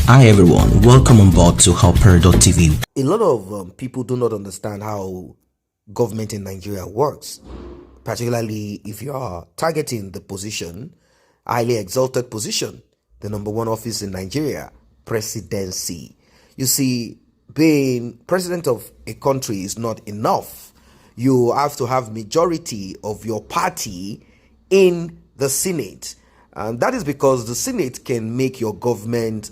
Hi everyone, welcome on board to Helper.tv. A lot of people do not understand how government in Nigeria works, particularly if you are targeting the position, highly exalted position, the number one office in Nigeria, presidency. You see, being president of a country is not enough. You have to have majority of your party in the Senate. And that is because the Senate can make your government,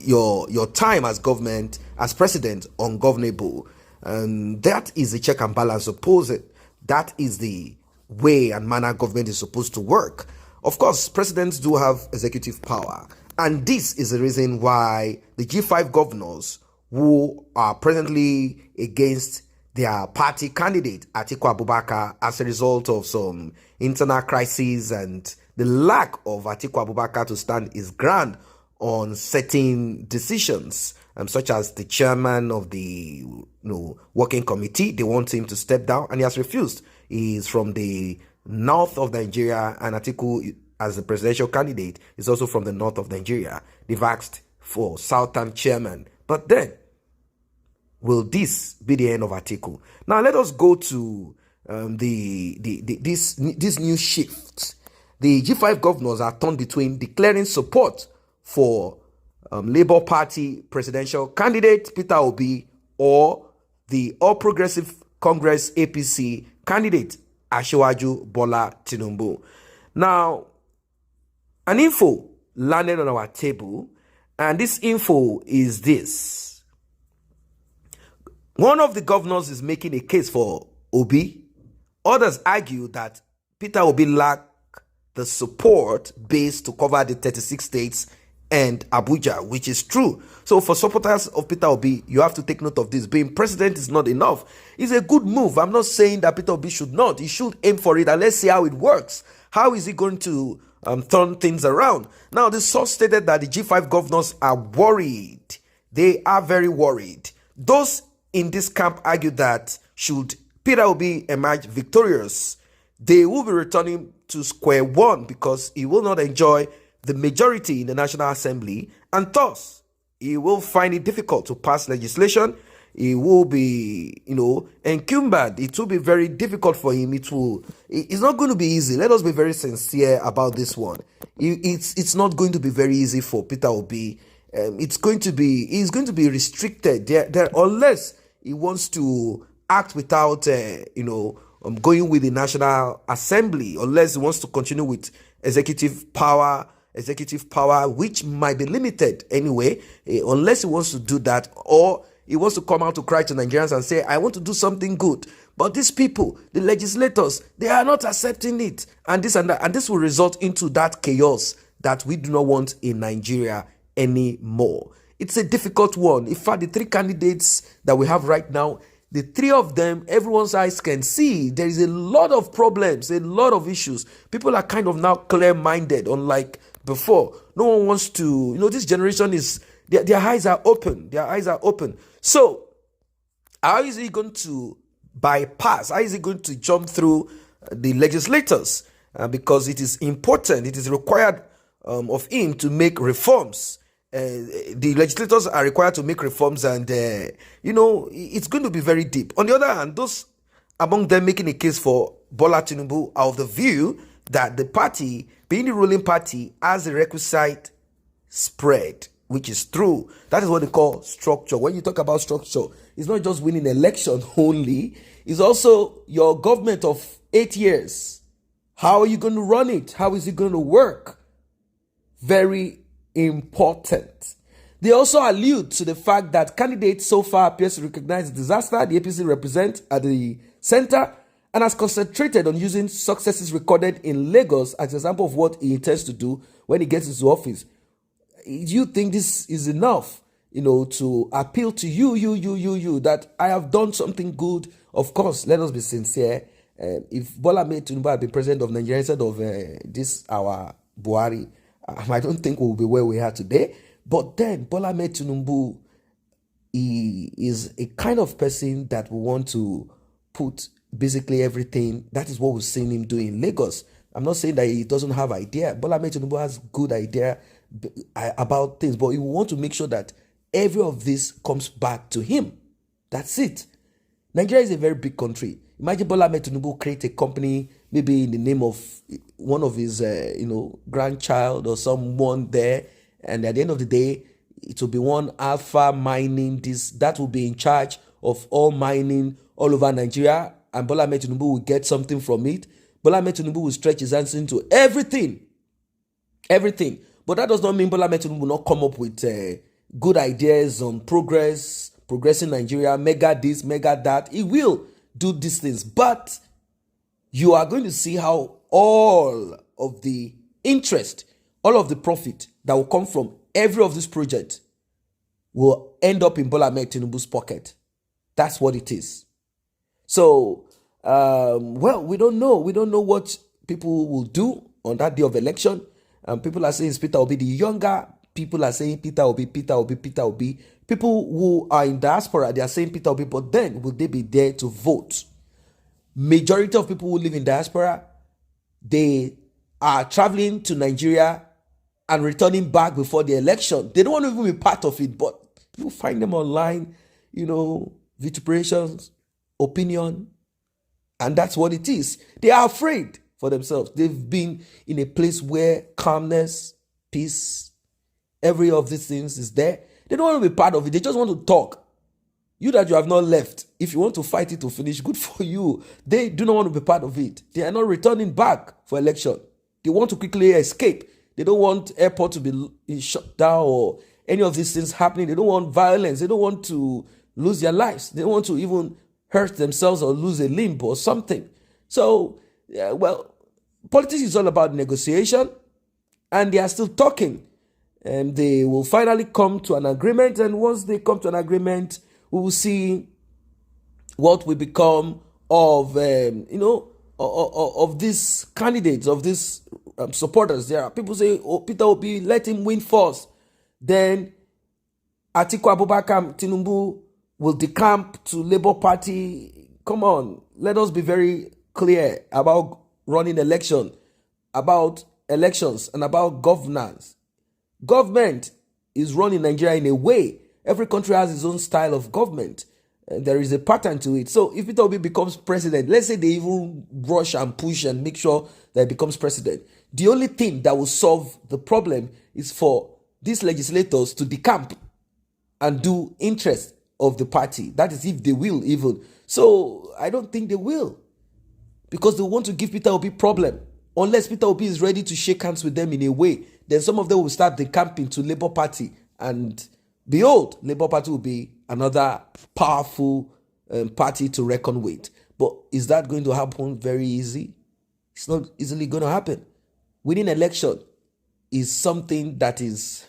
your time as government, as president, ungovernable. And that is the check and balance supposed. That is the way and manner government is supposed to work. Of course, presidents do have executive power. And this is the reason why the G5 governors who are presently against their party candidate, Atiku Abubakar, as a result of some internal crises and the lack of Atiku Abubakar to stand his ground on certain decisions, such as the chairman of the working committee. They want him to step down, and he has refused. He is from the north of Nigeria, and Atiku, as the presidential candidate, is also from the north of Nigeria. They've asked for southern chairman, but then will this be the end of Atiku? Now let us go to this new shift. The G5 governors are torn between declaring support for Labour Party presidential candidate Peter Obi or the All Progressive Congress APC candidate Asiwaju Bola Tinubu. Now, an info landed on our table, and this info is this. One of the governors is making a case for Obi. Others argue that Peter Obi lacked the support base to cover the 36 states and Abuja, which is true. So for supporters of Peter Obi, you have to take note of this. Being president is not enough. It's a good move. I'm not saying that Peter Obi should not. He should aim for it, and let's see how it works. How is he going to turn things around? Now, the source stated that the G5 governors are worried. They are very worried. Those in this camp argue that should Peter Obi emerge victorious, they will be returning to square one because he will not enjoy the majority in the National Assembly, and thus he will find it difficult to pass legislation. He will be, encumbered. It will be very difficult for him. It's not going to be easy. Let us be very sincere about this one. It's not going to be very easy for Peter Obi. He's going to be restricted there unless he wants to act without, going with the National Assembly, unless he wants to continue with executive power, which might be limited anyway, unless he wants to do that, or he wants to come out to cry to Nigerians and say, I want to do something good. But these people, the legislators, they are not accepting it. And this and that. And this will result into that chaos that we do not want in Nigeria anymore. It's a difficult one. In fact, the three candidates that we have right now, the three of them, everyone's eyes can see there is a lot of problems, a lot of issues. People are kind of now clear-minded, unlike before. No one wants to, this generation is, their eyes are open. Their eyes are open. So, how is he going to bypass? How is he going to jump through the legislators? Because it is important, it is required of him to make reforms. The legislators are required to make reforms, and it's going to be very deep. On the other hand, those among them making a case for Bola Tinubu are of the view that the party, being the ruling party, has the requisite spread, which is true. That is what they call structure. When you talk about structure, it's not just winning election only. It's also your government of 8 years. How are you going to run it? How is it going to work? Very important. They also allude to the fact that candidates so far appears to recognize the disaster the APC represents at the center and has concentrated on using successes recorded in Lagos as an example of what he intends to do when he gets into office. Do you think this is enough, to appeal to you, that I have done something good? Of course, let us be sincere. If Bola Tinubu had been president of Nigeria instead of our Buhari, I don't think we'll be where we are today. But then Bola Tinubu, he is a kind of person that we want to put basically everything. That is what we've seen him do in Lagos. I'm not saying that he doesn't have idea. Bola Ahmed Tinubu has good idea about things, but we want to make sure that every of this comes back to him. That's it. Nigeria is a very big country. Imagine Bola Ahmed Tinubu create a company, maybe in the name of one of his, grandchild or someone there, and at the end of the day, it will be one Alpha Mining. That will be in charge of all mining all over Nigeria, and Bola Ahmed Tinubu will get something from it. Bola Ahmed Tinubu will stretch his hands into everything. But that does not mean Bola Ahmed Tinubu will not come up with good ideas on progressing Nigeria, mega this, mega that. He will do these things, but you are going to see how all of the interest, all of the profit that will come from every of these projects will end up in Bola Ahmed Tinubu's pocket. That's what it is. So, we don't know. We don't know what people will do on that day of election. People are saying Peter Obi the younger. People are saying Peter Obi. People who are in diaspora, they are saying Peter Obi, but then will they be there to vote? Majority of people who live in diaspora, they are traveling to Nigeria and returning back before the election. They don't want to even be part of it, but you find them online, vituperations, opinion, and that's what it is. They are afraid for themselves. They've been in a place where calmness, peace, every of these things is there. They don't want to be part of it. They just want to talk. You that you have not left, if you want to fight it to finish, good for you. They do not want to be part of it. They are not returning back for election. They want to quickly escape. They don't want airport to be shut down or any of these things happening. They don't want violence. They don't want to lose their lives. They don't want to even hurt themselves or lose a limb or something. So, politics is all about negotiation, and they are still talking. And they will finally come to an agreement. And once they come to an agreement, we will see what will become of these candidates, of these supporters. There are people say, "Oh, Peter Obi, let him win first. Then Atiku Abubakar Tinubu will decamp to Labour Party." Come on, let us be very clear about running about elections, and about governance. Government is run in Nigeria in a way. Every country has its own style of government. There is a pattern to it. So if Peter Obi becomes president, let's say they even rush and push and make sure that he becomes president, the only thing that will solve the problem is for these legislators to decamp and do interest of the party. That is if they will even. So I don't think they will, because they want to give Peter Obi problem. Unless Peter Obi is ready to shake hands with them in a way, then some of them will start decamping to Labour Party, and behold, Labour Party will be another powerful party to reckon with. But is that going to happen very easy? It's not easily going to happen. Winning election is something that is,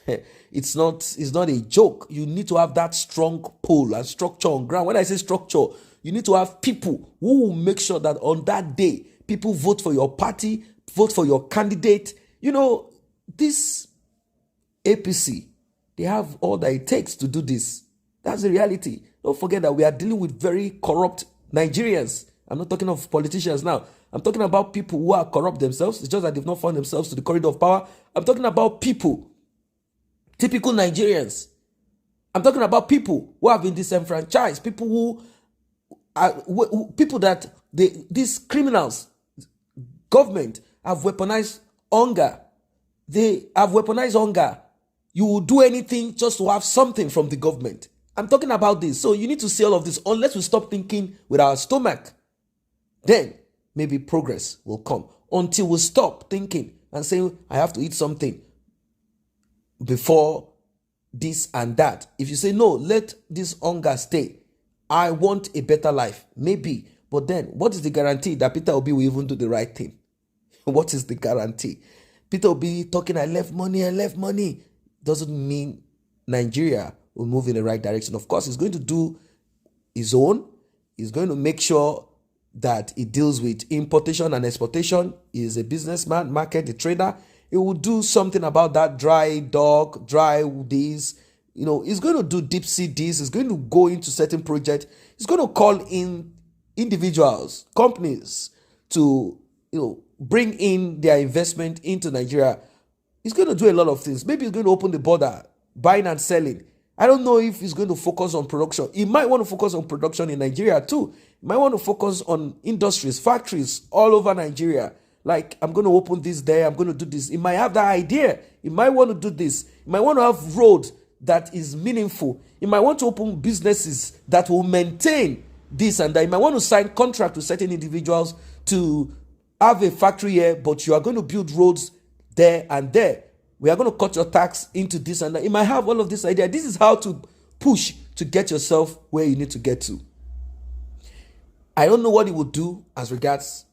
it's not a joke. You need to have that strong pull and structure on ground. When I say structure, you need to have people who will make sure that on that day, people vote for your party, vote for your candidate. This APC, they have all that it takes to do this. That's the reality. Don't forget that we are dealing with very corrupt Nigerians. I'm not talking of politicians now. I'm talking about people who are corrupt themselves. It's just that they've not found themselves to the corridor of power. I'm talking about people, typical Nigerians. I'm talking about people who have been disenfranchised, people who are people that these criminals, government have weaponized hunger. They have weaponized hunger. You will do anything just to have something from the government. I'm talking about this. So you need to see all of this. Unless we stop thinking with our stomach, then maybe progress will come. Until we stop thinking and saying, I have to eat something before this and that. If you say, no, let this hunger stay. I want a better life. Maybe. But then, what is the guarantee that Peter Obi will even do the right thing? What is the guarantee? Peter Obi talking, I left money, doesn't mean Nigeria will move in the right direction. Of course, he's going to do his own. He's going to make sure that he deals with importation and exportation. He is a businessman, market, a trader. He will do something about that dry dock, dry this. He's going to do deep sea this. He's going to go into certain projects. He's going to call in individuals, companies to, bring in their investment into Nigeria, he's going to do a lot of things. Maybe he's going to open the border, buying and selling. I don't know if he's going to focus on production. He might want to focus on production in Nigeria too. He might want to focus on industries, factories all over Nigeria. Like, I'm going to open this there, I'm going to do this. He might have that idea. He might want to do this. He might want to have road that is meaningful. He might want to open businesses that will maintain this and that. He might want to sign contract with certain individuals to have a factory here, but you are going to build roads there and there. We are going to cut your tax into this and that. You might have all of this idea. This is how to push to get yourself where you need to get to. I don't know what he would do as regards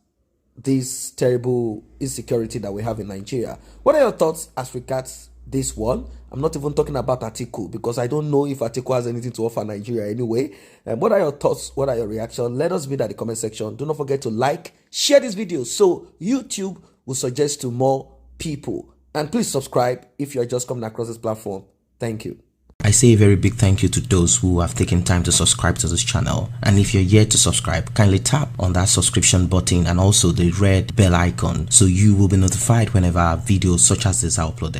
this terrible insecurity that we have in Nigeria. What are your thoughts as regards this one? I'm not even talking about Atiku because I don't know if Atiku has anything to offer Nigeria anyway. What are your thoughts? What are your reactions? Let us know that in the comment section. Do not forget to like, share this video so YouTube will suggest to more people. And please subscribe if you're just coming across this platform. Thank you. I say a very big thank you to those who have taken time to subscribe to this channel. And if you're yet to subscribe, kindly tap on that subscription button and also the red bell icon so you will be notified whenever videos such as this are uploaded.